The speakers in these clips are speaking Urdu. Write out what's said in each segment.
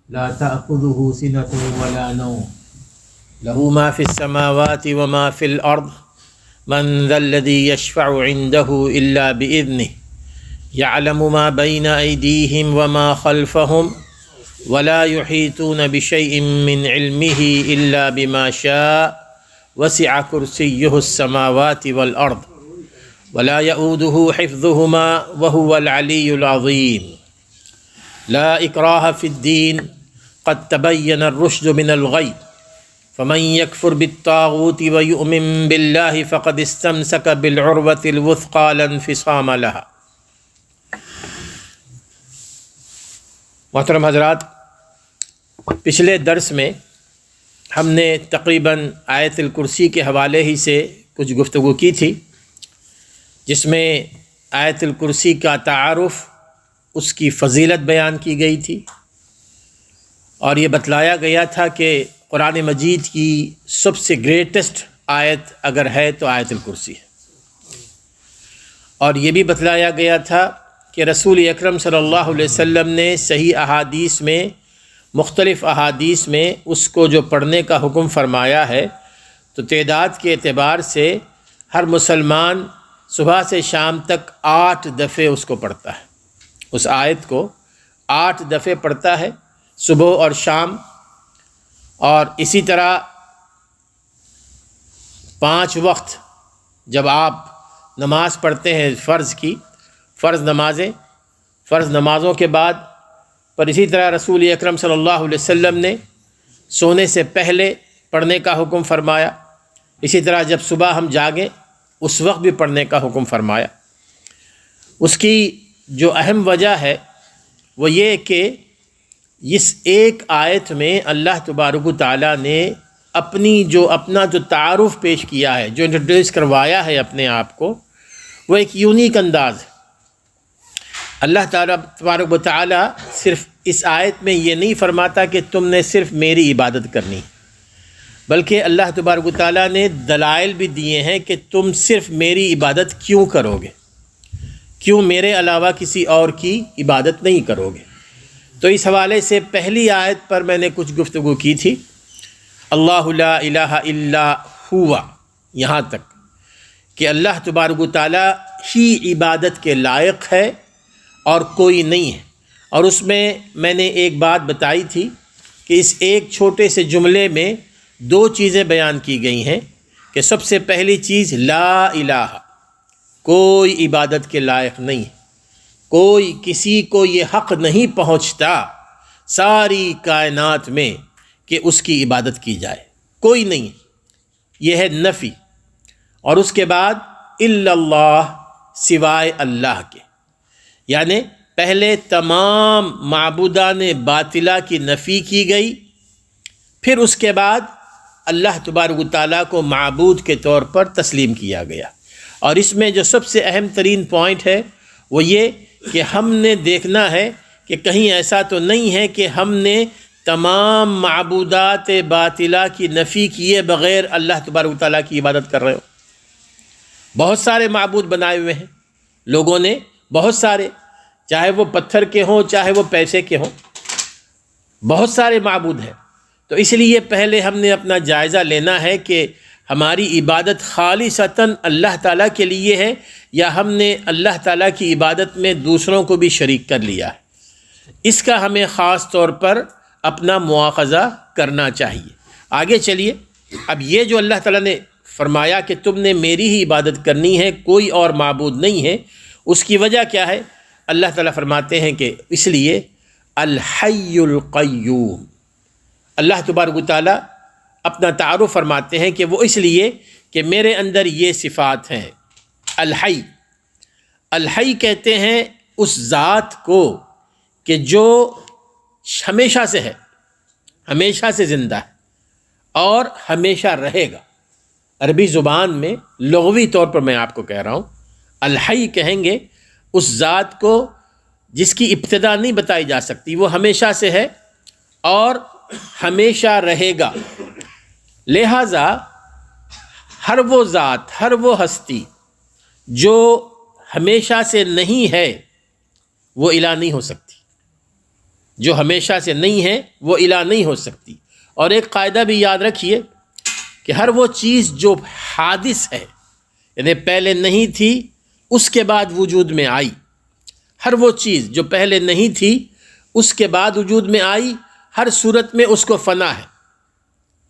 لا تأخذه سنة ولا نوم له ما في السماوات وما في الأرض من ذا الذي يشفع عنده إلا بإذنه يعلم ما بين أيديهم وما خلفهم ولا يحيطون بشيء من علمه إلا بما شاء وسع كرسيه السماوات والأرض ولا يؤوده حفظهما وهو العلي العظيم لا إكراه في الدين قد تبين الرشد من الغي فمن يكفر بالطاغوت ويؤمن بالله فقد استمسك بالعروة الوثقى لا انفصام لها۔ محترم حضرات، پچھلے درس میں ہم نے تقریباً آیت الکرسی کے حوالے ہی سے کچھ گفتگو کی تھی، جس میں آیت الکرسی کا تعارف، اس کی فضیلت بیان کی گئی تھی، اور یہ بتلایا گیا تھا کہ قرآن مجید کی سب سے گریٹسٹ آیت اگر ہے تو آیت الکرسی ہے، اور یہ بھی بتلایا گیا تھا کہ رسول اکرم صلی اللہ علیہ وسلم نے صحیح احادیث میں، مختلف احادیث میں اس کو جو پڑھنے کا حکم فرمایا ہے، تو تعداد کے اعتبار سے ہر مسلمان صبح سے شام تک 8 دفعے اس کو پڑھتا ہے، اس آیت کو 8 دفعے پڑھتا ہے صبح اور شام، اور اسی طرح 5 وقت جب آپ نماز پڑھتے ہیں فرض نمازوں کے بعد، پر اسی طرح رسول اکرم صلی اللہ علیہ وسلم نے سونے سے پہلے پڑھنے کا حکم فرمایا، اسی طرح جب صبح ہم جاگیں اس وقت بھی پڑھنے کا حکم فرمایا۔ اس کی جو اہم وجہ ہے وہ یہ کہ اس ایک آیت میں اللہ تبارک و تعالیٰ نے اپنا جو تعارف پیش کیا ہے، جو انٹروڈیوس کروایا ہے اپنے آپ کو، وہ ایک یونیک انداز ہے۔ اللہ تعالیٰ تبارک و تعالیٰ صرف اس آیت میں یہ نہیں فرماتا کہ تم نے صرف میری عبادت کرنی، بلکہ اللہ تبارک و تعالیٰ نے دلائل بھی دیے ہیں کہ تم صرف میری عبادت کیوں کرو گے، کیوں میرے علاوہ کسی اور کی عبادت نہیں کرو گے۔ تو اس حوالے سے پہلی آیت پر میں نے کچھ گفتگو کی تھی، اللہ لا الہ الا ہوا، یہاں تک کہ اللہ تبارک و تعالیٰ ہی عبادت کے لائق ہے اور کوئی نہیں ہے۔ اور اس میں نے ایک بات بتائی تھی کہ اس ایک چھوٹے سے جملے میں 2 چیزیں بیان کی گئی ہیں، کہ سب سے پہلی چیز لا الہ، کوئی عبادت کے لائق نہیں، کوئی کسی کو یہ حق نہیں پہنچتا ساری کائنات میں کہ اس کی عبادت کی جائے، کوئی نہیں، یہ ہے نفی۔ اور اس کے بعد الا اللہ، سوائے اللہ کے، یعنی پہلے تمام معبودان باطلہ کی نفی کی گئی، پھر اس کے بعد اللہ تبارک و تعالیٰ کو معبود کے طور پر تسلیم کیا گیا۔ اور اس میں جو سب سے اہم ترین پوائنٹ ہے وہ یہ کہ ہم نے دیکھنا ہے کہ کہیں ایسا تو نہیں ہے کہ ہم نے تمام معبودات باطلہ کی نفی کیے بغیر اللہ تبارک و تعالیٰ کی عبادت کر رہے ہو۔ بہت سارے معبود بنائے ہوئے ہیں لوگوں نے، بہت سارے، چاہے وہ پتھر کے ہوں چاہے وہ پیسے کے ہوں، بہت سارے معبود ہیں۔ تو اس لیے پہلے ہم نے اپنا جائزہ لینا ہے کہ ہماری عبادت خالصتاً اللہ تعالیٰ کے لیے ہے، یا ہم نے اللہ تعالیٰ کی عبادت میں دوسروں کو بھی شریک کر لیا ہے۔ اس کا ہمیں خاص طور پر اپنا مواخذہ کرنا چاہیے۔ آگے چلیے، اب یہ جو اللہ تعالیٰ نے فرمایا کہ تم نے میری ہی عبادت کرنی ہے، کوئی اور معبود نہیں ہے، اس کی وجہ کیا ہے؟ اللہ تعالیٰ فرماتے ہیں کہ اس لیے الحی القیوم، اللہ تبارک و تعالیٰ اپنا تعارف فرماتے ہیں کہ وہ اس لیے کہ میرے اندر یہ صفات ہیں۔ الحی، الحی کہتے ہیں اس ذات کو کہ جو ہمیشہ سے ہے، ہمیشہ سے زندہ ہے اور ہمیشہ رہے گا۔ عربی زبان میں لغوی طور پر میں آپ کو کہہ رہا ہوں، الحی کہیں گے اس ذات کو جس کی ابتدا نہیں بتائی جا سکتی، وہ ہمیشہ سے ہے اور ہمیشہ رہے گا۔ لہٰذا ہر وہ ذات، ہر وہ ہستی جو ہمیشہ سے نہیں ہے، وہ الہ نہیں ہو سکتی۔ جو ہمیشہ سے نہیں ہے وہ الہ نہیں ہو سکتی۔ اور ایک قاعدہ بھی یاد رکھیے کہ ہر وہ چیز جو حادث ہے، یعنی پہلے نہیں تھی اس کے بعد وجود میں آئی، ہر وہ چیز جو پہلے نہیں تھی اس کے بعد وجود میں آئی، ہر صورت میں اس کو فنا ہے،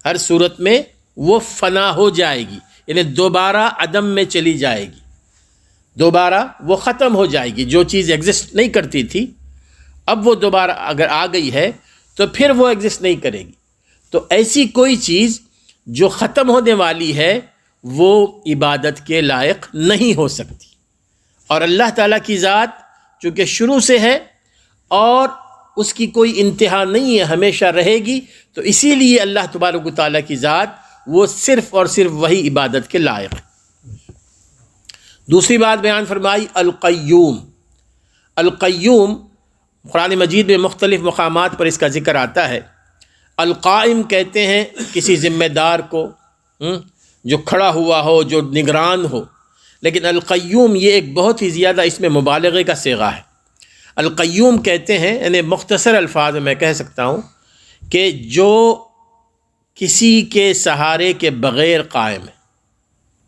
ہر صورت میں وہ فنا ہو جائے گی، یعنی دوبارہ عدم میں چلی جائے گی، دوبارہ وہ ختم ہو جائے گی۔ جو چیز ایگزسٹ نہیں کرتی تھی اب وہ دوبارہ اگر آ گئی ہے تو پھر وہ ایگزسٹ نہیں کرے گی۔ تو ایسی کوئی چیز جو ختم ہونے والی ہے وہ عبادت کے لائق نہیں ہو سکتی۔ اور اللہ تعالیٰ کی ذات چونکہ شروع سے ہے اور اس کی کوئی انتہا نہیں ہے، ہمیشہ رہے گی، تو اسی لیے اللہ تبارک و تعالیٰ کی ذات وہ صرف اور صرف وہی عبادت کے لائق ہے۔ دوسری بات بیان فرمائی القیوم۔ القیوم قرآن مجید میں مختلف مقامات پر اس کا ذکر آتا ہے۔ القائم کہتے ہیں کسی ذمہ دار کو جو کھڑا ہوا ہو، جو نگران ہو، لیکن القیوم یہ ایک بہت ہی زیادہ اس میں مبالغے کا صیغہ ہے۔ القیوم کہتے ہیں، یعنی مختصر الفاظ میں کہہ سکتا ہوں کہ جو کسی کے سہارے کے بغیر قائم ہے،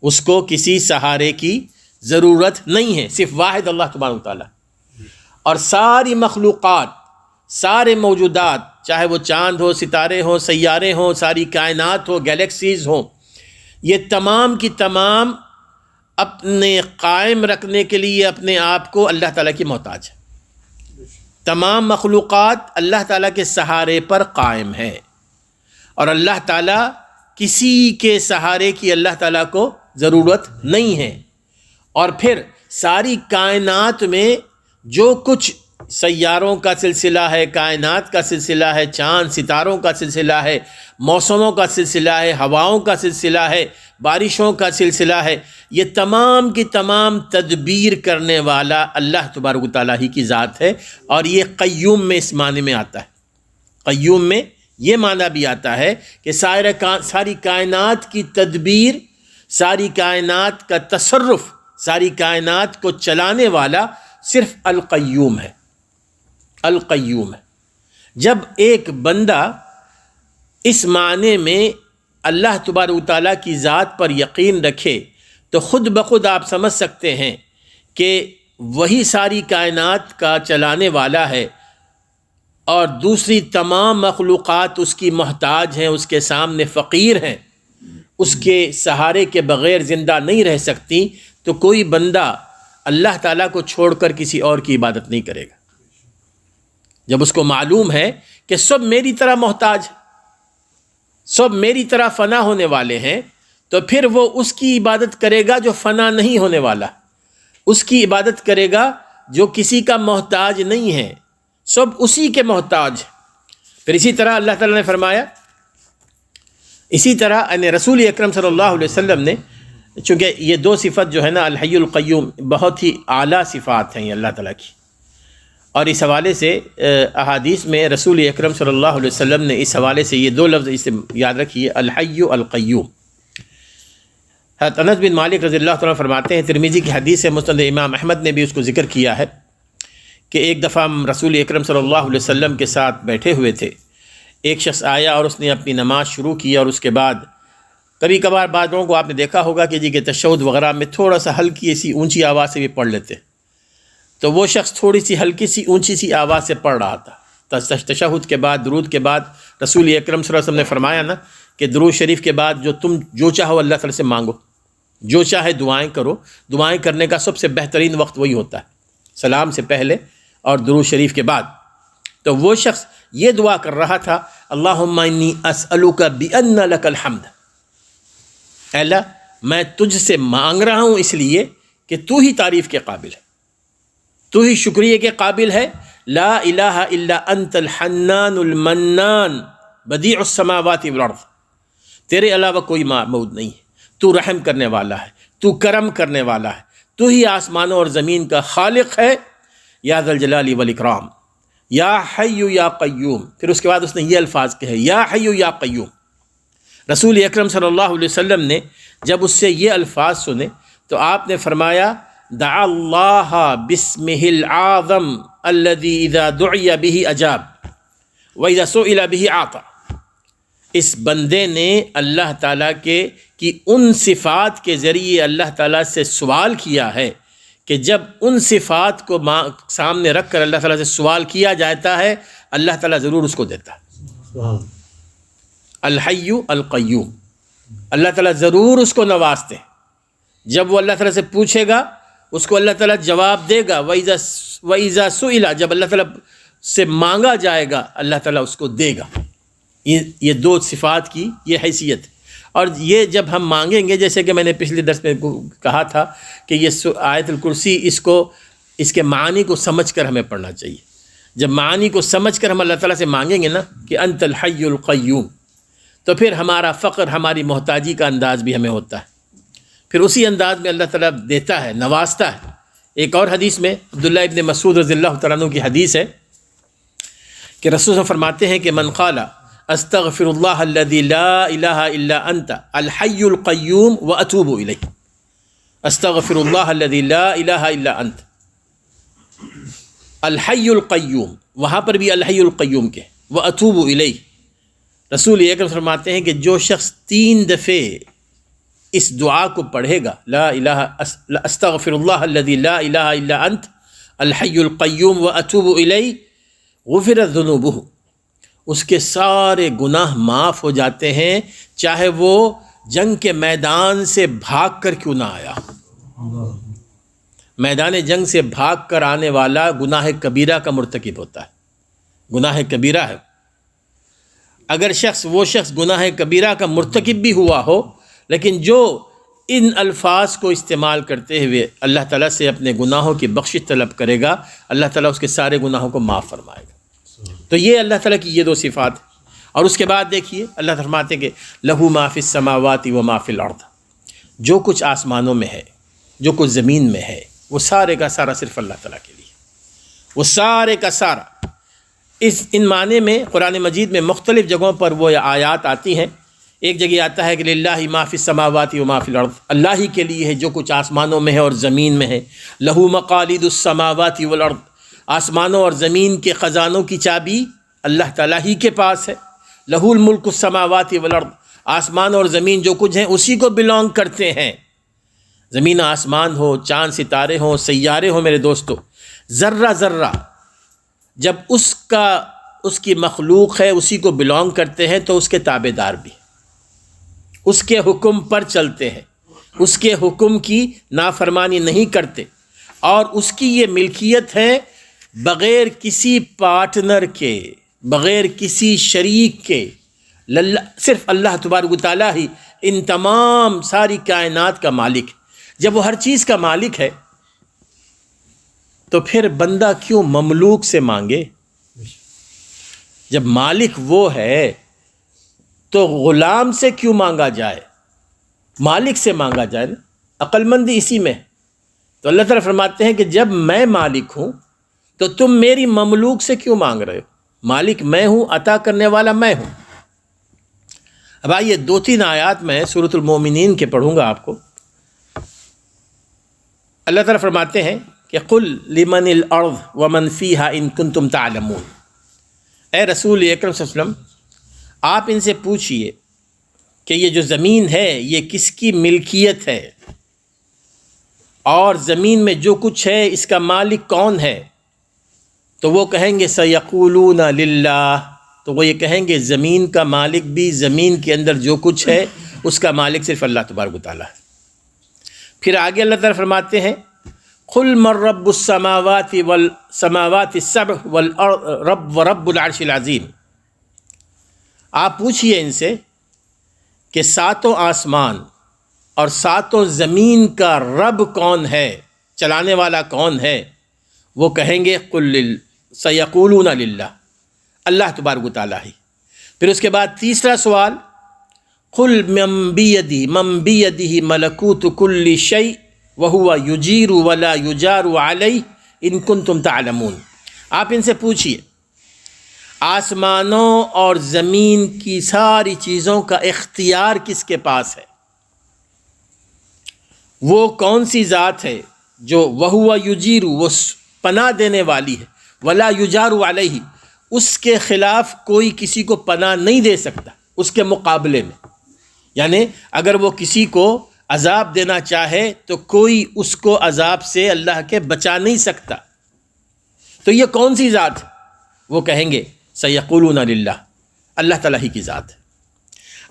اس کو کسی سہارے کی ضرورت نہیں ہے، صرف واحد اللہ تبارک و تعالیٰ۔ اور ساری مخلوقات، سارے موجودات، چاہے وہ چاند ہو، ستارے ہوں، سیارے ہوں، ساری کائنات ہو، گیلیکسیز ہوں، یہ تمام کی تمام اپنے قائم رکھنے کے لیے اپنے آپ کو اللہ تعالیٰ کی محتاج ہے۔ تمام مخلوقات اللہ تعالیٰ کے سہارے پر قائم ہے، اور اللہ تعالیٰ کسی کے سہارے کی اللہ تعالیٰ کو ضرورت نہیں ہے۔ اور پھر ساری کائنات میں جو کچھ سیاروں کا سلسلہ ہے، کائنات کا سلسلہ ہے، چاند ستاروں کا سلسلہ ہے، موسموں کا سلسلہ ہے، ہواؤں کا سلسلہ ہے، بارشوں کا سلسلہ ہے، یہ تمام کی تمام تدبیر کرنے والا اللہ تبارک و تعالیٰ ہی کی ذات ہے۔ اور یہ قیوم میں اس معنی میں آتا ہے، قیوم میں یہ معنی بھی آتا ہے کہ ساری کائنات کی تدبیر، ساری کائنات کا تصرف، ساری کائنات کو چلانے والا صرف القیوم ہے، القیوم ہے۔ جب ایک بندہ اس معنی میں اللہ تبارک و تعالیٰ کی ذات پر یقین رکھے تو خود بخود آپ سمجھ سکتے ہیں کہ وہی ساری کائنات کا چلانے والا ہے، اور دوسری تمام مخلوقات اس کی محتاج ہیں، اس کے سامنے فقیر ہیں، اس کے سہارے کے بغیر زندہ نہیں رہ سکتی، تو کوئی بندہ اللہ تعالیٰ کو چھوڑ کر کسی اور کی عبادت نہیں کرے گا۔ جب اس کو معلوم ہے کہ سب میری طرح محتاج، سب میری طرح فنا ہونے والے ہیں، تو پھر وہ اس کی عبادت کرے گا جو فنا نہیں ہونے والا، اس کی عبادت کرے گا جو کسی کا محتاج نہیں ہے، سب اسی کے محتاج۔ پھر اسی طرح اللہ تعالیٰ نے فرمایا، اسی طرح رسول اکرم صلی اللہ علیہ وسلم نے، چونکہ یہ دو صفت جو ہے نا الحی القیوم، بہت ہی اعلیٰ صفات ہیں یہ اللہ تعالیٰ کی، اور اس حوالے سے احادیث میں رسول اکرم صلی اللہ علیہ وسلم نے اس حوالے سے یہ دو لفظ اسے یاد رکھیے، الحی القیوم۔ حضرت انس بن مالک رضی اللہ تعالیٰ فرماتے ہیں، ترمذی کی حدیث ہے، مسند امام احمد نے بھی اس کو ذکر کیا ہے، کہ ایک دفعہ ہم رسول اکرم صلی اللہ علیہ وسلم کے ساتھ بیٹھے ہوئے تھے، ایک شخص آیا اور اس نے اپنی نماز شروع کی، اور اس کے بعد کبھی کبھار بعض لوگوں کو آپ نے دیکھا ہوگا کہ کہ تشہد وغیرہ میں تھوڑا سا ہلکی سی اونچی آواز سے بھی پڑھ لیتے، تو وہ شخص تھوڑی سی ہلکی سی اونچی سی آواز سے پڑھ رہا تھا۔ تشہد کے بعد، درود کے بعد رسول اکرم صلی اللہ علیہ وسلم نے فرمایا نا کہ درود شریف کے بعد تم جو چاہو اللہ تعالیٰ سے مانگو، جو چاہے دعائیں کرو، دعائیں کرنے کا سب سے بہترین وقت وہی ہوتا ہے، سلام سے پہلے اور درود شریف کے بعد۔ تو وہ شخص یہ دعا کر رہا تھا، اللہم انی اسألک بان لک الحمد، اے اللہ میں تجھ سے مانگ رہا ہوں اس لیے کہ تو ہی تعریف کے قابل ہے، تو ہی شکریہ کے قابل ہے، لا الہ الا انت الحنان المنان بدیع السماوات والارض، تیرے علاوہ کوئی معبود نہیں ہے، تو رحم کرنے والا ہے، تو کرم کرنے والا ہے، تو ہی آسمانوں اور زمین کا خالق ہے، یا ذا الجلال والاکرام، یا حی یا قیوم۔ پھر اس کے بعد اس نے یہ الفاظ کہے، یا حی یا قیوم۔ رسول اکرم صلی اللہ علیہ وسلم نے جب اس سے یہ الفاظ سنے تو آپ نے فرمایا، دعا اللہ باسمہ العظم الذی اذا دعی بہ اجاب، وَإِذَا سُئِلَ بِهِ أَعْطَى، اس بندے نے اللہ تعالیٰ کی ان صفات کے ذریعے اللہ تعالیٰ سے سوال کیا ہے کہ جب ان صفات کو سامنے رکھ کر اللہ تعالیٰ سے سوال کیا جاتا ہے اللہ تعالیٰ ضرور اس کو دیتا ہے۔ الحی القیوم، اللہ تعالیٰ ضرور اس کو نوازتے ہیں۔ جب وہ اللہ تعالیٰ سے پوچھے گا اس کو اللہ تعالیٰ جواب دے گا۔ وَإِذَا سُئِلَ، جب اللہ تعالیٰ سے مانگا جائے گا اللہ تعالیٰ اس کو دے گا۔ یہ دو صفات کی یہ حیثیت ہے۔ اور یہ جب ہم مانگیں گے، جیسے کہ میں نے پچھلے درس میں کہا تھا کہ یہ آیت الکرسی اس کے معنی کو سمجھ کر ہمیں پڑھنا چاہیے۔ جب معنی کو سمجھ کر ہم اللہ تعالیٰ سے مانگیں گے نا کہ انت الحی القیوم، تو پھر ہمارا فقر، ہماری محتاجی کا انداز بھی ہمیں ہوتا ہے، پھر اسی انداز میں اللہ تعالیٰ دیتا ہے، نوازتا ہے۔ ایک اور حدیث میں عبداللہ ابن مسعود رضی اللہ تعالیٰ عنہ کی حدیث ہے کہ رسول صلی اللہ علیہ وسلم فرماتے ہیں کہ من قال استغفر اللہ الذی لا الہ الا انت الحی القیوم واتوب الیہ، استغفر اللہ الذی لا الہ الا انت الحی القیوم، وہاں پر بھی الحی القیوم کے واتوب الیہ۔ رسول اکرم فرماتے ہیں کہ جو شخص 3 دفعے اس دعا کو پڑھے گا، لا الہ استغفر اللہ الذی لا الہ الا انت الحی القیوم واتوب الیہ، غفرت ذنوبہ، اس کے سارے گناہ معاف ہو جاتے ہیں، چاہے وہ جنگ کے میدان سے بھاگ کر کیوں نہ آیا۔ میدان جنگ سے بھاگ کر آنے والا گناہ کبیرہ کا مرتکب ہوتا ہے، گناہ کبیرہ ہے۔ اگر وہ شخص گناہ کبیرہ کا مرتکب بھی ہوا ہو، لیکن جو ان الفاظ کو استعمال کرتے ہوئے اللہ تعالیٰ سے اپنے گناہوں کی بخشش طلب کرے گا، اللہ تعالیٰ اس کے سارے گناہوں کو معاف فرمائے گا۔ تو یہ اللہ تعالیٰ کی یہ 2 صفات ہیں۔ اور اس کے بعد دیکھیے اللہ فرماتے ہیں کہ لہو ما فی السماوات و ما فی الارض، جو کچھ آسمانوں میں ہے، جو کچھ زمین میں ہے، وہ سارے کا سارا صرف اللہ تعالیٰ کے لیے، وہ سارے کا سارا۔ ان معنی میں قرآن مجید میں مختلف جگہوں پر وہ آیات آتی ہیں۔ ایک جگہ آتا ہے کہ للہ ما فی السماوات و ما فی الارض، اللہ ہی کے لیے ہے جو کچھ آسمانوں میں ہے اور زمین میں ہے۔ لہو مقالید السماوات والارض، آسمانوں اور زمین کے خزانوں کی چابی اللہ تعالیٰ ہی کے پاس ہے۔ لہو الملک السماوات والارض، آسمان اور زمین جو کچھ ہیں اسی کو بلونگ کرتے ہیں۔ زمین آسمان ہو، چاند ستارے ہوں، سیارے ہوں، میرے دوستو، ذرہ ذرہ جب اس کی مخلوق ہے اسی کو بلونگ کرتے ہیں، تو اس کے تابع دار بھی اس کے حکم پر چلتے ہیں، اس کے حکم کی نافرمانی نہیں کرتے، اور اس کی یہ ملکیت ہے بغیر کسی پارٹنر کے، بغیر کسی شریک کے۔ صرف اللہ تبارک و تعالیٰ ہی ان تمام ساری کائنات کا مالک ہے۔ جب وہ ہر چیز کا مالک ہے تو پھر بندہ کیوں مملوک سے مانگے؟ جب مالک وہ ہے تو غلام سے کیوں مانگا جائے؟ مالک سے مانگا جائے نا، عقل مندی اسی میں ہے۔ تو اللہ تعالیٰ فرماتے ہیں کہ جب میں مالک ہوں تو تم میری مملوک سے کیوں مانگ رہے ہو؟ مالک میں ہوں، عطا کرنے والا میں ہوں۔ اب آئیے 2-3 آیات میں سورۃ المومنین کے پڑھوں گا آپ کو۔ اللہ تعالیٰ فرماتے ہیں کہ قل لمن الارض ومن فیہا ان کنتم تعلمون، اے رسول اکرم صلی اللہ علیہ وسلم آپ ان سے پوچھئے کہ یہ جو زمین ہے یہ کس کی ملکیت ہے، اور زمین میں جو کچھ ہے اس کا مالک کون ہے؟ تو وہ کہیں گے سیقولون للہ، تو وہ یہ کہیں گے زمین کا مالک بھی، زمین کے اندر جو کچھ ہے اس کا مالک صرف اللہ تبارک و تعالیٰ ہے۔ پھر آگے اللہ تعالیٰ فرماتے ہیں قل من رب السماوات والسماوات السبع والرب ورب العرش العظیم، آپ پوچھئے ان سے کہ 7 آسمان اور 7 زمین کا رب کون ہے، چلانے والا کون ہے؟ وہ کہیں گے قل سیقولون للہ، اللہ تبارک و تعالیٰ ہی۔ پھر اس کے بعد تیسرا سوال قل من بیدہ ملکوت کل شیء وہو یجیر ولا یجار علیہ ان کنتم تعلمون، آپ ان سے پوچھئے آسمانوں اور زمین کی ساری چیزوں کا اختیار کس کے پاس ہے؟ وہ کون سی ذات ہے جو وہو یجیر، وہ پناہ دینے والی ہے، ولا یجار علیہ، اس کے خلاف کوئی کسی کو پناہ نہیں دے سکتا اس کے مقابلے میں. یعنی اگر وہ کسی کو عذاب دینا چاہے تو کوئی اس کو عذاب سے اللہ کے بچا نہیں سکتا. تو یہ کون سی ذات؟ وہ کہیں گے سیقولون للہ، اللہ تعالیٰ ہی کی ذات ہے.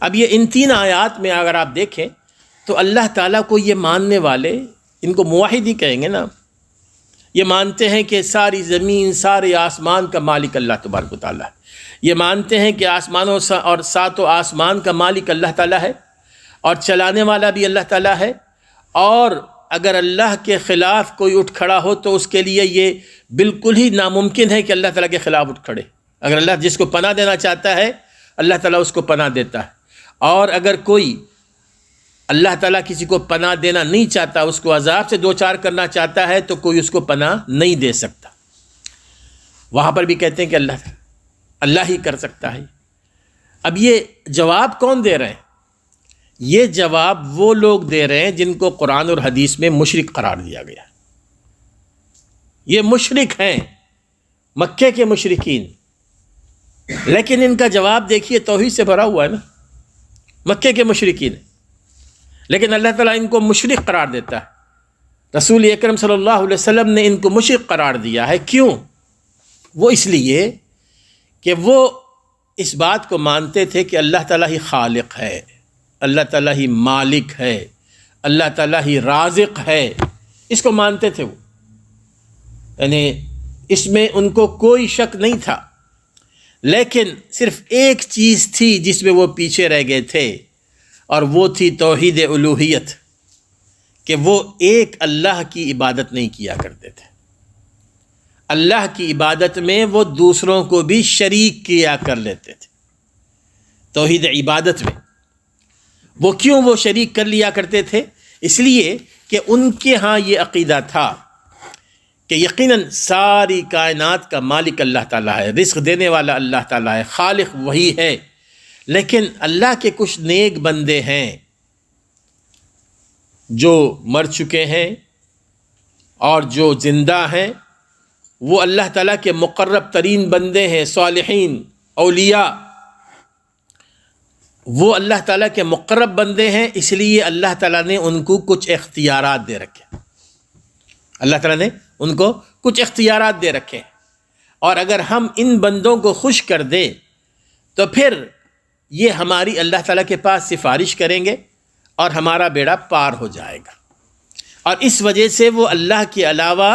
اب یہ ان 3 آیات میں اگر آپ دیکھیں تو اللہ تعالیٰ کو یہ ماننے والے، ان کو موحد ہی کہیں گے نا، یہ مانتے ہیں کہ ساری زمین سارے آسمان کا مالک اللہ تبارک و تعالیٰ ہے. یہ مانتے ہیں کہ آسمانوں اور 7 آسمان کا مالک اللہ تعالیٰ ہے اور چلانے والا بھی اللہ تعالیٰ ہے. اور اگر اللہ کے خلاف کوئی اٹھ کھڑا ہو تو اس کے لیے یہ بالکل ہی ناممکن ہے کہ اللہ تعالیٰ کے خلاف اٹھ کھڑے. اگر اللہ جس کو پناہ دینا چاہتا ہے اللہ تعالیٰ اس کو پناہ دیتا ہے، اور اگر کوئی اللہ تعالیٰ کسی کو پناہ دینا نہیں چاہتا، اس کو عذاب سے دوچار کرنا چاہتا ہے، تو کوئی اس کو پناہ نہیں دے سکتا. وہاں پر بھی کہتے ہیں کہ اللہ ہی کر سکتا ہے. اب یہ جواب کون دے رہے ہیں؟ یہ جواب وہ لوگ دے رہے ہیں جن کو قرآن اور حدیث میں مشرک قرار دیا گیا. یہ مشرک ہیں، مکے کے مشرکین. لیکن ان کا جواب دیکھیے توحید سے بھرا ہوا ہے نا. مکے کے مشرکین، لیکن اللہ تعالیٰ ان کو مشرک قرار دیتا ہے. رسول اکرم صلی اللہ علیہ وسلم نے ان کو مشرک قرار دیا ہے. کیوں؟ وہ اس لیے کہ وہ اس بات کو مانتے تھے کہ اللہ تعالیٰ ہی خالق ہے، اللہ تعالیٰ ہی مالک ہے، اللہ تعالیٰ ہی رازق ہے. اس کو مانتے تھے وہ، یعنی اس میں ان کو کوئی شک نہیں تھا. لیکن صرف ایک چیز تھی جس میں وہ پیچھے رہ گئے تھے، اور وہ تھی توحید الوہیت، کہ وہ ایک اللہ کی عبادت نہیں کیا کرتے تھے. اللہ کی عبادت میں وہ دوسروں کو بھی شریک کیا کر لیتے تھے. توحید عبادت میں وہ کیوں وہ شریک کر لیا کرتے تھے؟ اس لیے کہ ان کے ہاں یہ عقیدہ تھا کہ یقیناً ساری کائنات کا مالک اللہ تعالیٰ ہے، رزق دینے والا اللہ تعالیٰ ہے، خالق وہی ہے. لیکن اللہ کے کچھ نیک بندے ہیں جو مر چکے ہیں اور جو زندہ ہیں، وہ اللہ تعالیٰ کے مقرب ترین بندے ہیں، صالحین، اولیاء. وہ اللہ تعالیٰ کے مقرب بندے ہیں، اس لیے اللہ تعالیٰ نے ان کو کچھ اختیارات دے رکھے. اللہ تعالیٰ نے ان کو کچھ اختیارات دے رکھے، اور اگر ہم ان بندوں کو خوش کر دیں تو پھر یہ ہماری اللہ تعالیٰ کے پاس سفارش کریں گے اور ہمارا بیڑا پار ہو جائے گا. اور اس وجہ سے وہ اللہ کے علاوہ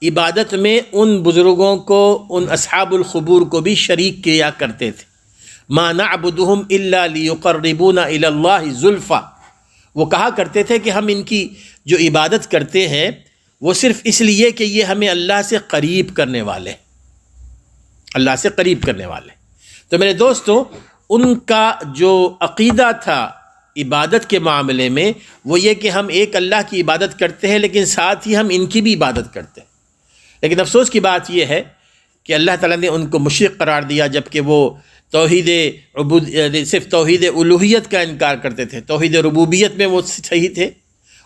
عبادت میں ان بزرگوں کو، ان اصحاب القبور کو بھی شریک کیا کرتے تھے. ما نعبدهم الا ليقربونا الى الله زلفى. وہ کہا کرتے تھے کہ ہم ان کی جو عبادت کرتے ہیں وہ صرف اس لیے کہ یہ ہمیں اللہ سے قریب کرنے والے، اللہ سے قریب کرنے والے. تو میرے دوستو، ان کا جو عقیدہ تھا عبادت کے معاملے میں وہ یہ کہ ہم ایک اللہ کی عبادت کرتے ہیں لیکن ساتھ ہی ہم ان کی بھی عبادت کرتے ہیں. لیکن افسوس کی بات یہ ہے کہ اللہ تعالیٰ نے ان کو مشرک قرار دیا، جبکہ وہ صرف توحید الوہیت کا انکار کرتے تھے. توحید ربوبیت میں وہ صحیح تھے،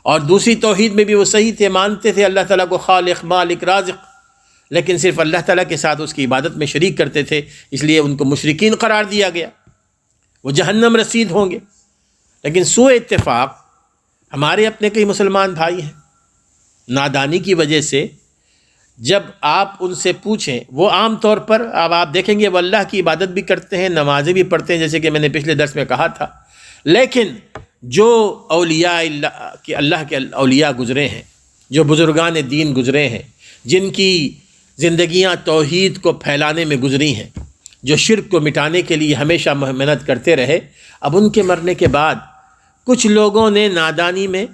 اور دوسری توحید میں بھی وہ صحیح تھے، مانتے تھے اللہ تعالیٰ کو خالق، مالک، رازق، لیکن صرف اللہ تعالیٰ کے ساتھ اس کی عبادت میں شریک کرتے تھے. اس لیے ان کو مشرکین قرار دیا گیا، وہ جہنم رسید ہوں گے. لیکن سوء اتفاق ہمارے اپنے کئی مسلمان بھائی ہیں، نادانی کی وجہ سے جب آپ ان سے پوچھیں، وہ عام طور پر اب آپ دیکھیں گے وہ اللہ کی عبادت بھی کرتے ہیں، نمازیں بھی پڑھتے ہیں، جیسے کہ میں نے پچھلے درس میں کہا تھا. لیکن جو اولیاء اللہ کے اولیاء گزرے ہیں، جو بزرگان دین گزرے ہیں، جن کی زندگیاں توحید کو پھیلانے میں گزری ہیں، جو شرک کو مٹانے کے لیے ہمیشہ محنت کرتے رہے، اب ان کے مرنے کے بعد کچھ لوگوں نے نادانی میں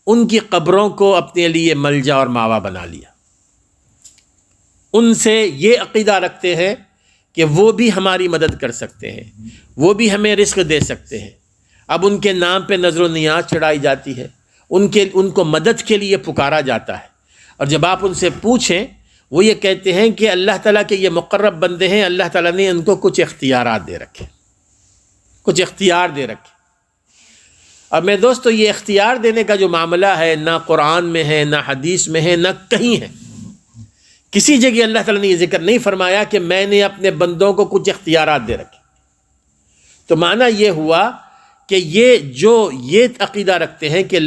ان کی قبروں کو اپنے لیے ملجا اور ماوا بنا لیا. ان سے یہ عقیدہ رکھتے ہیں کہ وہ بھی ہماری مدد کر سکتے ہیں، وہ بھی ہمیں رزق دے سکتے ہیں. اب ان کے نام پہ نظر و نیاز چڑھائی جاتی ہے، ان کو مدد کے لیے پکارا جاتا ہے. اور جب آپ ان سے پوچھیں، وہ یہ کہتے ہیں کہ اللہ تعالیٰ کے یہ مقرب بندے ہیں، اللہ تعالیٰ نے ان کو کچھ اختیارات دے رکھے، کچھ اختیار دے رکھے. اب میرے دوستو، یہ اختیار دینے کا جو معاملہ ہے، نہ قرآن میں ہے، نہ حدیث میں ہے، نہ کہیں ہے کسی جگہ اللہ تعالیٰ نے یہ ذکر نہیں فرمایا کہ میں نے اپنے بندوں کو کچھ اختیارات دے رکھے. تو معنی یہ ہوا کہ یہ عقیدہ رکھتے ہیں کہ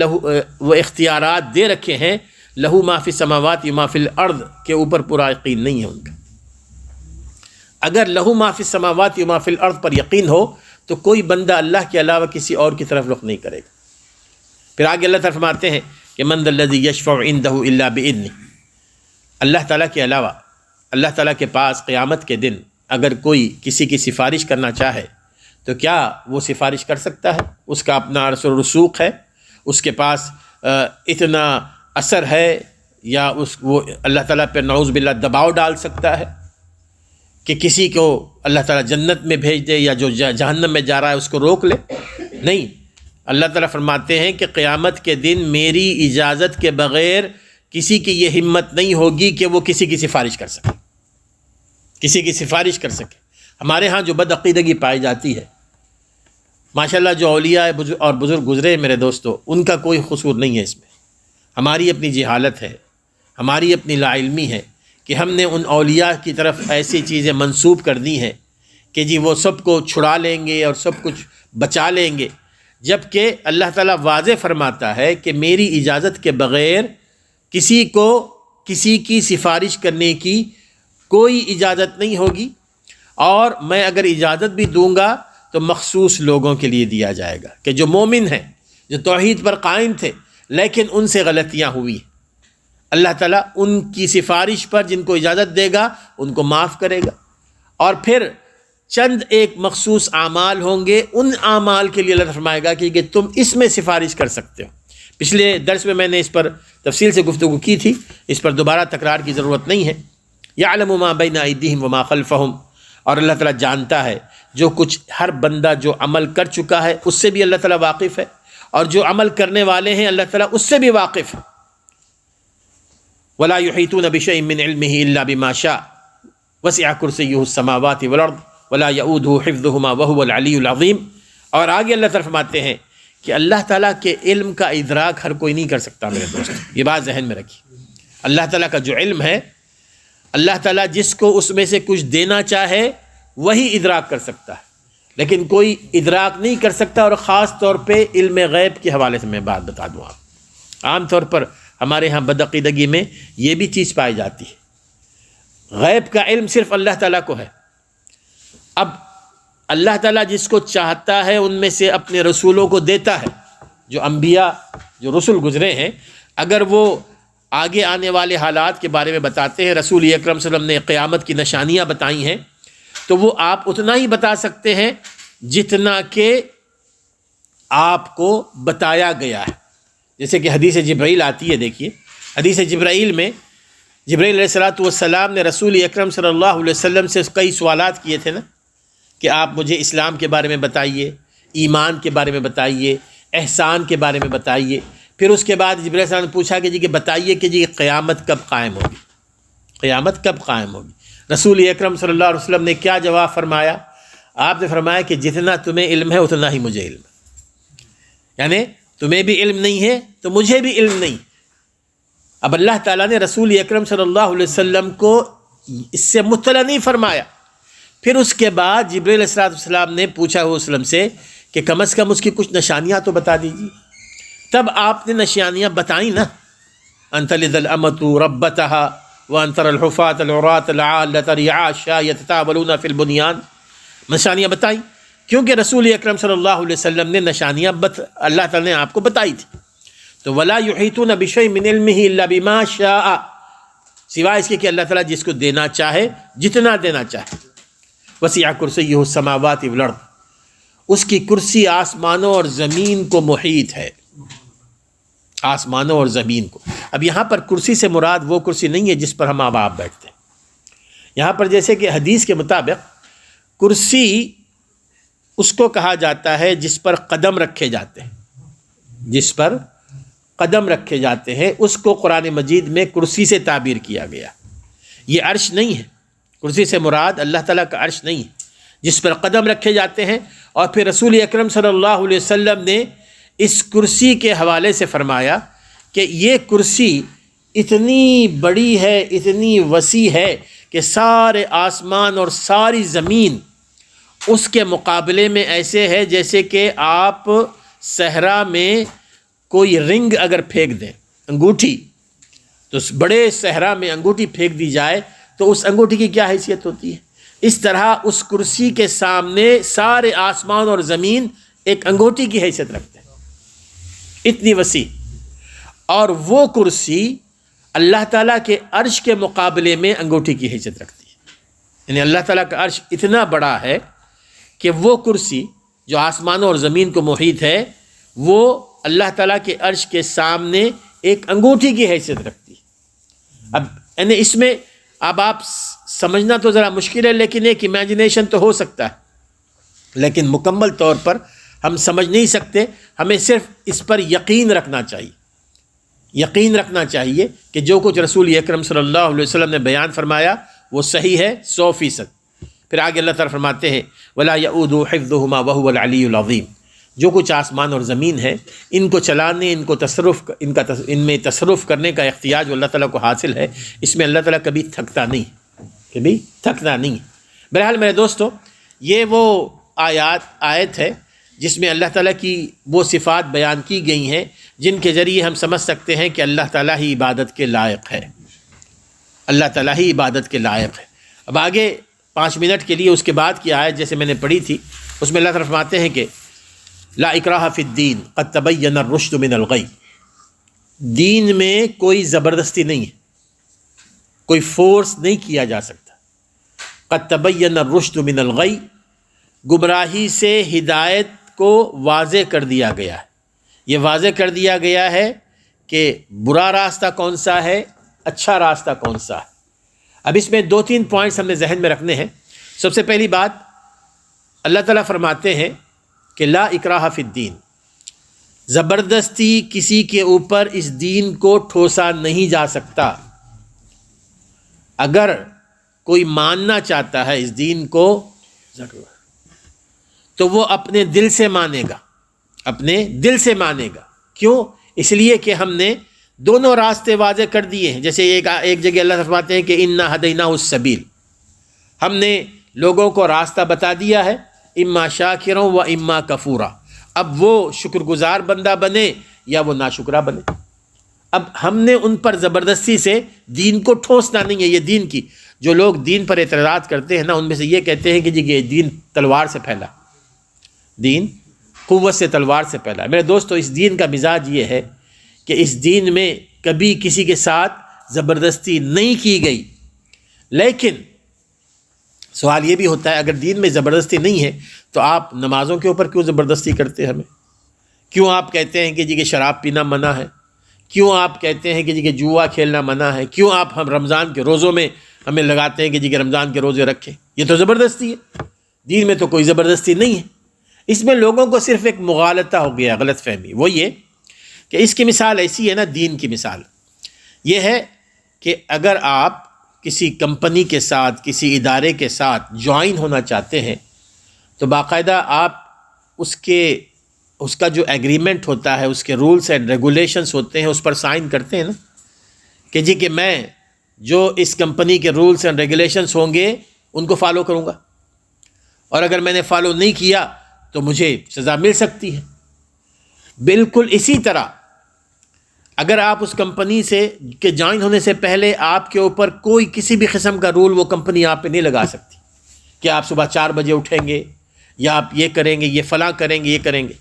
وہ اختیارات دے رکھے ہیں، لہو ما فی السماوات و ما فی الارض کے اوپر پورا یقین نہیں ہے ان کا. اگر لہو ما فی السماوات و ما فی الارض پر یقین ہو تو کوئی بندہ اللہ کے علاوہ کسی اور کی طرف رخ نہیں کرے گا. پھر آگے اللہ تعالیٰ فرماتے ہیں کہ من ذا الذی یشفع عندہ الا باذنہ، اللہ تعالیٰ کے علاوہ اللہ تعالیٰ کے پاس قیامت کے دن اگر کوئی کسی کی سفارش کرنا چاہے تو کیا وہ سفارش کر سکتا ہے؟ اس کا اپنا عرص و رسوخ ہے، اس کے پاس اتنا اثر ہے، یا وہ اللہ تعالیٰ پہ نعوذ باللہ دباؤ ڈال سکتا ہے کہ کسی کو اللہ تعالیٰ جنت میں بھیج دے یا جو جہنم میں جا رہا ہے اس کو روک لے؟ نہیں. اللہ تعالیٰ فرماتے ہیں کہ قیامت کے دن میری اجازت کے بغیر کسی کی یہ ہمت نہیں ہوگی کہ وہ کسی کی سفارش کر سکے، کسی کی سفارش کر سکے. ہمارے ہاں جو بدعقیدگی پائی جاتی ہے، ماشاءاللہ جو اولیاء اور بزرگ گزرے میرے دوستو، ان کا کوئی قصور نہیں ہے اس میں. ہماری اپنی جہالت ہے، ہماری اپنی لا علمی ہے کہ ہم نے ان اولیاء کی طرف ایسی چیزیں منسوب کر دی ہیں کہ جی وہ سب کو چھڑا لیں گے اور سب کچھ بچا لیں گے، جبکہ اللہ تعالیٰ واضح فرماتا ہے کہ میری اجازت کے بغیر کسی کو کسی کی سفارش کرنے کی کوئی اجازت نہیں ہوگی، اور میں اگر اجازت بھی دوں گا تو مخصوص لوگوں کے لیے دیا جائے گا کہ جو مومن ہیں، جو توحید پر قائم تھے لیکن ان سے غلطیاں ہوئی، اللہ تعالیٰ ان کی سفارش پر جن کو اجازت دے گا ان کو معاف کرے گا. اور پھر چند ایک مخصوص اعمال ہوں گے، ان اعمال کے لیے اللہ فرمائے گا کہ تم اس میں سفارش کر سکتے ہو. پچھلے درس میں میں نے اس پر تفصیل سے گفتگو کی تھی، اس پر دوبارہ تکرار کی ضرورت نہیں ہے. یعلم ما بین ایدیہم وما خلفہم، اور اللہ تعالیٰ جانتا ہے جو کچھ ہر بندہ جو عمل کر چکا ہے اس سے بھی اللہ تعالیٰ واقف ہے، اور جو عمل کرنے والے ہیں اللہ تعالیٰ اس سے بھی واقف ہے. ولا یحیطون بشیء من علمہ الا بما شاء وسع کرسیہ السماوات والارض ولا یؤودہ حفظہما وہو العلی العظیم. اور آگے اللہ تعالیٰ فرماتے ہیں کہ اللہ تعالیٰ کے علم کا ادراک ہر کوئی نہیں کر سکتا میرے دوست. یہ بات ذہن میں رکھیے، اللہ تعالیٰ کا جو علم ہے، اللہ تعالیٰ جس کو اس میں سے کچھ دینا چاہے وہی ادراک کر سکتا ہے، لیکن کوئی ادراک نہیں کر سکتا. اور خاص طور پہ علم غیب کے حوالے سے میں بات بتا دوں آپ، عام طور پر ہمارے ہاں بدعقیدگی میں یہ بھی چیز پائی جاتی ہے، غیب کا علم صرف اللہ تعالیٰ کو ہے. اب اللہ تعالیٰ جس کو چاہتا ہے ان میں سے اپنے رسولوں کو دیتا ہے. جو انبیاء، جو رسول گزرے ہیں، اگر وہ آگے آنے والے حالات کے بارے میں بتاتے ہیں، رسول اکرم صلی اللہ علیہ وسلم نے قیامت کی نشانیاں بتائی ہیں، تو وہ آپ اتنا ہی بتا سکتے ہیں جتنا کہ آپ کو بتایا گیا ہے. جیسے کہ حدیث جبرائیل آتی ہے، دیکھیے حدیث جبرائیل میں جبرائیل علیہ الصلوۃ والسلام نے رسول اکرم صلی اللہ علیہ وسلم سے کئی سوالات کیے تھے نا، کہ آپ مجھے اسلام کے بارے میں بتائیے، ایمان کے بارے میں بتائیے، احسان کے بارے میں بتائیے. پھر اس کے بعد جبرائیل علیہ السلام نے پوچھا کہ کہ بتائیے کہ قیامت کب قائم ہوگی، قیامت کب قائم ہوگی. رسول اکرم صلی اللہ علیہ وسلم نے کیا جواب فرمایا؟ آپ نے فرمایا کہ جتنا تمہیں علم ہے اتنا ہی مجھے علم ہے. یعنی تمہیں بھی علم نہیں ہے تو مجھے بھی علم نہیں. اب اللہ تعالیٰ نے رسول اکرم صلی اللہ علیہ وسلم کو اس سے مطلع نہیں فرمایا. پھر اس کے بعد جبرائیل علیہ السلام نے پوچھا وسلم سے کہ کم از کم اس کی کچھ نشانیاں تو بتا دیجیے. تب آپ نے نشانیاں بتائیں نا، ان تلد الامۃ ربتها وان ترى الحفاة العراة العالة رعاء الشاة يتطاولون في البنيان. نشانیاں بتائیں، کیونکہ رسول اکرم صلی اللہ علیہ وسلم نے نشانیاں اللہ تعالیٰ نے آپ کو بتائی تھی. تو ولا یحیطون بشیء من علمہ الا بما شاء، سوائے اس کے کہ اللہ تعالیٰ جس کو دینا چاہے جتنا دینا چاہے. وسع کرسیہ السماوات والارض، اس کی کرسی آسمانوں اور زمین کو محیط ہے، آسمانوں اور زمین کو. اب یہاں پر کرسی سے مراد وہ کرسی نہیں ہے جس پر ہم آپ بیٹھتے ہیں. یہاں پر جیسے کہ حدیث کے مطابق کرسی اس کو کہا جاتا ہے جس پر قدم رکھے جاتے ہیں، جس پر قدم رکھے جاتے ہیں، اس کو قرآن مجید میں کرسی سے تعبیر کیا گیا. یہ عرش نہیں ہے، کرسی سے مراد اللہ تعالیٰ کا عرش نہیں ہے جس پر قدم رکھے جاتے ہیں. اور پھر رسول اکرم صلی اللہ علیہ وسلم نے اس کرسی کے حوالے سے فرمایا کہ یہ کرسی اتنی بڑی ہے، اتنی وسیع ہے کہ سارے آسمان اور ساری زمین اس کے مقابلے میں ایسے ہے جیسے کہ آپ صحرا میں کوئی رنگ اگر پھینک دیں، انگوٹھی، تو اس بڑے صحرا میں انگوٹھی پھینک دی جائے تو اس انگوٹھی کی کیا حیثیت ہوتی ہے، اس طرح اس کرسی کے سامنے سارے آسمان اور زمین ایک انگوٹھی کی حیثیت رکھتے ہیں، اتنی وسیع۔ اور وہ کرسی اللہ تعالیٰ کے عرش کے مقابلے میں انگوٹھی کی حیثیت رکھتی ہے، یعنی اللہ تعالیٰ کا عرش اتنا بڑا ہے کہ وہ کرسی جو آسمانوں اور زمین کو محیط ہے وہ اللہ تعالیٰ کے عرش کے سامنے ایک انگوٹھی کی حیثیت رکھتی ہے۔ اب یعنی اس میں اب آپ سمجھنا تو ذرا مشکل ہے، لیکن ایک امیجنیشن تو ہو سکتا ہے، لیکن مکمل طور پر ہم سمجھ نہیں سکتے۔ ہمیں صرف اس پر یقین رکھنا چاہیے، یقین رکھنا چاہیے کہ جو کچھ رسول اکرم صلی اللہ علیہ وسلم نے بیان فرمایا وہ صحیح ہے 100%۔ پھر آگے اللہ تعالیٰ فرماتے ہیں وَلَا يَؤُودُ حِفْظُهُمَا وَهُوَ الْعَلِيُّ الْعَظِيمُ، جو کچھ آسمان اور زمین ہے ان کو چلانے، ان کو ان میں تصرف کرنے کا اختیار جو اللہ تعالیٰ کو حاصل ہے، اس میں اللہ تعالیٰ کبھی تھکتا نہیں۔ بہرحال میرے دوستو، یہ وہ آیت ہے جس میں اللہ تعالیٰ کی وہ صفات بیان کی گئی ہیں جن کے ذریعے ہم سمجھ سکتے ہیں کہ اللہ تعالیٰ ہی عبادت کے لائق ہے، اللہ تعالیٰ ہی عبادت کے لائق ہے۔ اب آگے 5 منٹ کے لیے اس کے بعد کی آیت جیسے میں نے پڑھی تھی، اس میں اللہ تعالیٰ فرماتے ہیں کہ لا اکراہ فی الدین قد تبین الرشد من الغی، دین میں کوئی زبردستی نہیں ہے، کوئی فورس نہیں کیا جا سکتا۔ قد تبین الرشد من الغی، گمراہی سے ہدایت کو واضح کر دیا گیا ہے، یہ واضح کر دیا گیا ہے کہ برا راستہ کون سا ہے، اچھا راستہ کون سا ہے۔ اب اس میں 2-3 پوائنٹس ہم نے ذہن میں رکھنے ہیں۔ سب سے پہلی بات، اللہ تعالیٰ فرماتے ہیں کہ لا اکراہ فی الدین، زبردستی کسی کے اوپر اس دین کو ٹھوسا نہیں جا سکتا۔ اگر کوئی ماننا چاہتا ہے اس دین کو تو وہ اپنے دل سے مانے گا، اپنے دل سے مانے گا۔ کیوں؟ اس لیے کہ ہم نے دونوں راستے واضح کر دیے ہیں۔ جیسے ایک جگہ اللہ فرماتے ہیں کہ انا ہدیناہ السبیل، ہم نے لوگوں کو راستہ بتا دیا ہے، اما شاکرا و اما کفورا، اب وہ شکر گزار بندہ بنے یا وہ ناشکرہ بنے۔ اب ہم نے ان پر زبردستی سے دین کو ٹھوسنا نہیں ہے۔ یہ دین کی جو لوگ دین پر اعتراضات کرتے ہیں نا، ان میں سے یہ کہتے ہیں کہ جی یہ دین تلوار سے پھیلا، دین قوت سے تلوار سے پھیلا۔ میرے دوستو، اس دین کا مزاج یہ ہے کہ اس دین میں کبھی کسی کے ساتھ زبردستی نہیں کی گئی۔ لیکن سوال یہ بھی ہوتا ہے اگر دین میں زبردستی نہیں ہے تو آپ نمازوں کے اوپر کیوں زبردستی کرتے ہیں ہمیں؟ کیوں آپ کہتے ہیں کہ جی کہ شراب پینا منع ہے؟ کیوں آپ کہتے ہیں کہ جی کہ جوا کھیلنا منع ہے؟ کیوں آپ ہم رمضان کے روزوں میں ہمیں لگاتے ہیں کہ جی کہ رمضان کے روزے رکھیں؟ یہ تو زبردستی ہے، دین میں تو کوئی زبردستی نہیں ہے۔ اس میں لوگوں کو صرف ایک مغالطہ ہو گیا، غلط فہمی۔ وہ یہ کہ اس کی مثال ایسی ہے نا، دین کی مثال یہ ہے کہ اگر آپ کسی کمپنی کے ساتھ، کسی ادارے کے ساتھ جوائن ہونا چاہتے ہیں تو باقاعدہ آپ اس کا جو ایگریمنٹ ہوتا ہے، اس کے رولز اینڈ ریگولیشنز ہوتے ہیں، اس پر سائن کرتے ہیں نا کہ جی کہ میں جو اس کمپنی کے رولز اینڈ ریگولیشنز ہوں گے ان کو فالو کروں گا، اور اگر میں نے فالو نہیں کیا تو مجھے سزا مل سکتی ہے۔ بالکل اسی طرح اگر آپ اس کمپنی سے کے جوائن ہونے سے پہلے آپ کے اوپر کوئی کسی بھی قسم کا رول وہ کمپنی آپ پہ نہیں لگا سکتی کہ آپ صبح 4 بجے اٹھیں گے یا آپ یہ کریں گے، یہ فلاں کریں گے، یہ کریں گے۔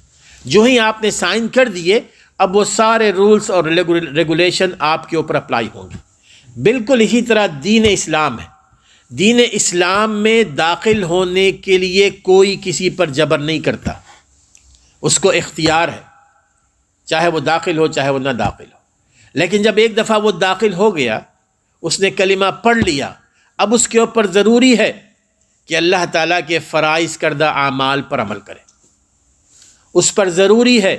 جو ہی آپ نے سائن کر دیے اب وہ سارے رولز اور ریگولیشن آپ کے اوپر اپلائی ہوں گے۔ بالکل اسی طرح دین اسلام ہے۔ دین اسلام میں داخل ہونے کے لیے کوئی کسی پر جبر نہیں کرتا، اس کو اختیار ہے، چاہے وہ داخل ہو چاہے وہ نہ داخل ہو۔ لیکن جب ایک دفعہ وہ داخل ہو گیا، اس نے کلمہ پڑھ لیا، اب اس کے اوپر ضروری ہے کہ اللہ تعالیٰ کے فرائض کردہ اعمال پر عمل کرے۔ اس پر ضروری ہے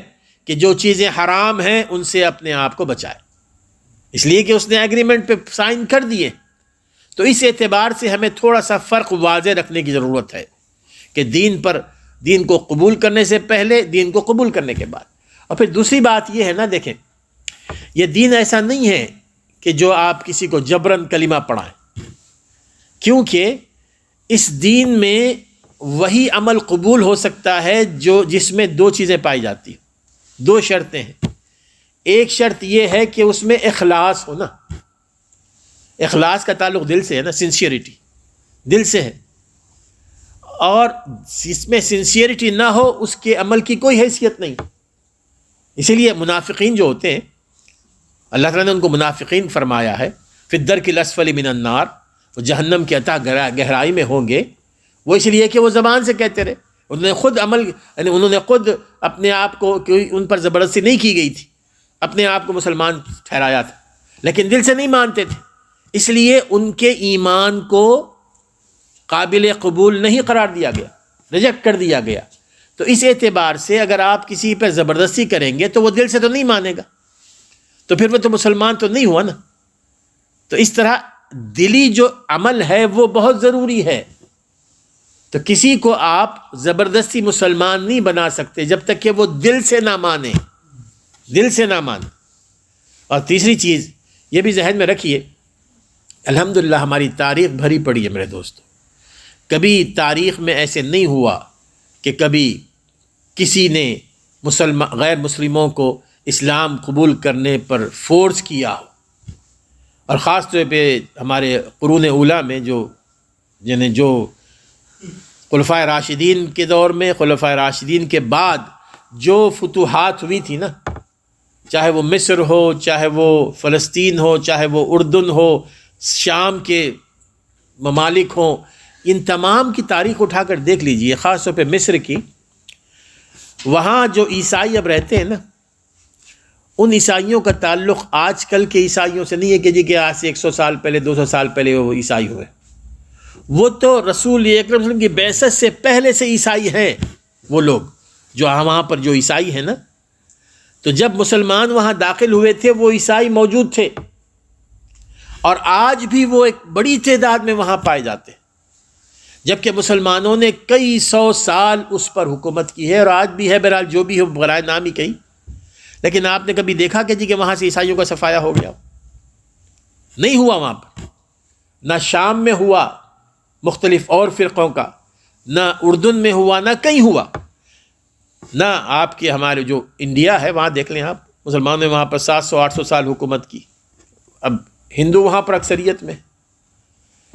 کہ جو چیزیں حرام ہیں ان سے اپنے آپ کو بچائے، اس لیے کہ اس نے ایگریمنٹ پہ سائن کر دیے۔ تو اس اعتبار سے ہمیں تھوڑا سا فرق واضح رکھنے کی ضرورت ہے کہ دین کو قبول کرنے سے پہلے، دین کو قبول کرنے کے بعد۔ اور پھر دوسری بات یہ ہے نا، دیکھیں یہ دین ایسا نہیں ہے کہ جو آپ کسی کو جبراً کلمہ پڑھائیں، کیونکہ اس دین میں وہی عمل قبول ہو سکتا ہے جس میں دو چیزیں پائی جاتی ہیں، دو شرطیں ہیں۔ ایک شرط یہ ہے کہ اس میں اخلاص ہو نا، اخلاص کا تعلق دل سے ہے نا، سنسیئرٹی دل سے ہے، اور جس میں سنسیئرٹی نہ ہو اس کے عمل کی کوئی حیثیت نہیں۔ اسی لیے منافقین جو ہوتے ہیں، اللہ تعالیٰ نے ان کو منافقین فرمایا ہے، فی الدرک الاسفل من النار، وہ جہنم کے اتھا گہرائی میں ہوں گے۔ وہ اس لیے کہ وہ زبان سے کہتے رہے، انہوں نے خود اپنے آپ کو، ان پر زبردستی نہیں کی گئی تھی، اپنے آپ کو مسلمان ٹھہرایا تھا، لیکن دل سے نہیں مانتے تھے، اس لیے ان کے ایمان کو قابل قبول نہیں قرار دیا گیا، ریجیکٹ کر دیا گیا۔ تو اس اعتبار سے اگر آپ کسی پہ زبردستی کریں گے تو وہ دل سے تو نہیں مانے گا، تو پھر وہ تو مسلمان تو نہیں ہوا نا۔ تو اس طرح دلی جو عمل ہے وہ بہت ضروری ہے۔ تو کسی کو آپ زبردستی مسلمان نہیں بنا سکتے جب تک کہ وہ دل سے نہ مانے، دل سے نہ مانے۔ اور تیسری چیز یہ بھی ذہن میں رکھیے، الحمدللہ ہماری تاریخ بھری پڑی ہے میرے دوستو، کبھی تاریخ میں ایسے نہیں ہوا کہ کبھی کسی نے غیر مسلموں کو اسلام قبول کرنے پر فورس کیا ہو۔ اور خاص طور پہ ہمارے قرون اولیٰ میں جو خلفائے راشدین کے دور میں، خلفائے راشدین کے بعد جو فتوحات ہوئی تھی نا، چاہے وہ مصر ہو، چاہے وہ فلسطین ہو، چاہے وہ اردن ہو، شام کے ممالک ہوں، ان تمام کی تاریخ اٹھا کر دیکھ لیجئے، خاص طور پہ مصر کی۔ وہاں جو عیسائی اب رہتے ہیں نا، ان عیسائیوں کا تعلق آج کل کے عیسائیوں سے نہیں ہے کہ کہ آج سے 100 سال پہلے 200 سال پہلے وہ عیسائی ہوئے، وہ تو رسول اکرم صلی اللہ علیہ وسلم کی بعثت سے پہلے سے عیسائی ہیں۔ وہ لوگ جو وہاں پر جو عیسائی ہیں نا، تو جب مسلمان وہاں داخل ہوئے تھے وہ عیسائی موجود تھے، اور آج بھی وہ ایک بڑی تعداد میں وہاں پائے جاتے ہیں، جبکہ مسلمانوں نے کئی سو سال اس پر حکومت کی ہے، اور آج بھی ہے، بہرحال جو بھی ہو برائے نام ہی کہیں۔ لیکن آپ نے کبھی دیکھا کہ وہاں سے عیسائیوں کا صفایا ہو گیا؟ نہیں ہوا وہاں پر، نہ شام میں ہوا مختلف اور فرقوں کا، نہ اردن میں ہوا، نہ کہیں ہوا، نہ آپ کے ہمارے جو انڈیا ہے وہاں دیکھ لیں آپ، مسلمانوں نے وہاں پر 700-800 سال حکومت کی، اب ہندو وہاں پر اکثریت میں۔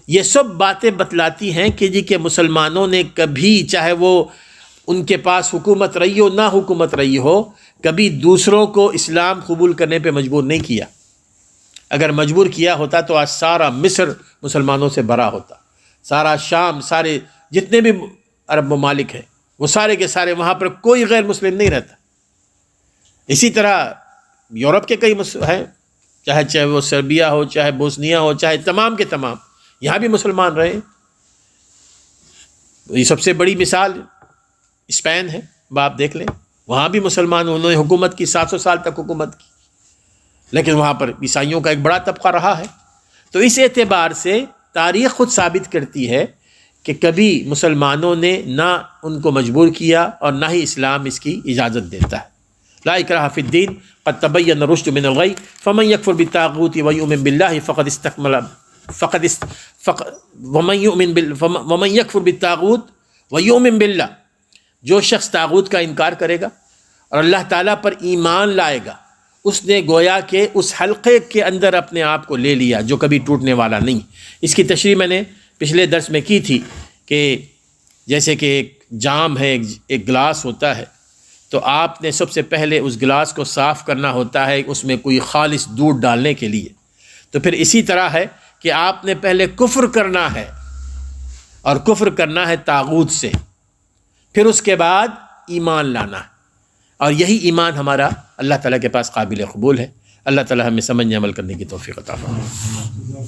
یہ سب باتیں بتلاتی ہیں کہ مسلمانوں نے کبھی، چاہے وہ ان کے پاس حکومت رہی ہو نہ حکومت رہی ہو، کبھی دوسروں کو اسلام قبول کرنے پہ مجبور نہیں کیا۔ اگر مجبور کیا ہوتا تو آج سارا مصر مسلمانوں سے بھرا ہوتا، سارا شام، سارے جتنے بھی عرب ممالک ہیں وہ سارے کے سارے، وہاں پر کوئی غیر مسلم نہیں رہتا۔ اسی طرح یورپ کے کئی ہیں، چاہے وہ سربیا ہو، چاہے بوسنیا ہو، چاہے تمام کے تمام، یہاں بھی مسلمان رہے۔ یہ سب سے بڑی مثال اسپین ہے، آپ دیکھ لیں، وہاں بھی مسلمان، انہوں نے حکومت کی، 700 سال تک حکومت کی، لیکن وہاں پر عیسائیوں کا ایک بڑا طبقہ رہا ہے۔ تو اس اعتبار سے تاریخ خود ثابت کرتی ہے کہ کبھی مسلمانوں نے نہ ان کو مجبور کیا اور نہ ہی اسلام اس کی اجازت دیتا ہے۔ لا اکراہ فی الدین قد تبین الرشد من الغی فمن یکفر بالطاغوت ویؤمن باللہ ومن یکفر بالطاغوت ویؤمن باللہ، جو شخص طاغوت کا انکار کرے گا اور اللہ تعالیٰ پر ایمان لائے گا، اس نے گویا کہ اس حلقے کے اندر اپنے آپ کو لے لیا جو کبھی ٹوٹنے والا نہیں۔ اس کی تشریح میں نے پچھلے درس میں کی تھی کہ جیسے کہ ایک جام ہے، ایک گلاس ہوتا ہے، تو آپ نے سب سے پہلے اس گلاس کو صاف کرنا ہوتا ہے اس میں کوئی خالص دودھ ڈالنے کے لیے۔ تو پھر اسی طرح ہے کہ آپ نے پہلے کفر کرنا ہے، اور کفر کرنا ہے طاغوت سے، پھر اس کے بعد ایمان لانا ہے، اور یہی ایمان ہمارا اللہ تعالیٰ کے پاس قابل قبول ہے۔ اللہ تعالیٰ ہمیں سمجھنے عمل کرنے کی توفیق عطا فرمائے۔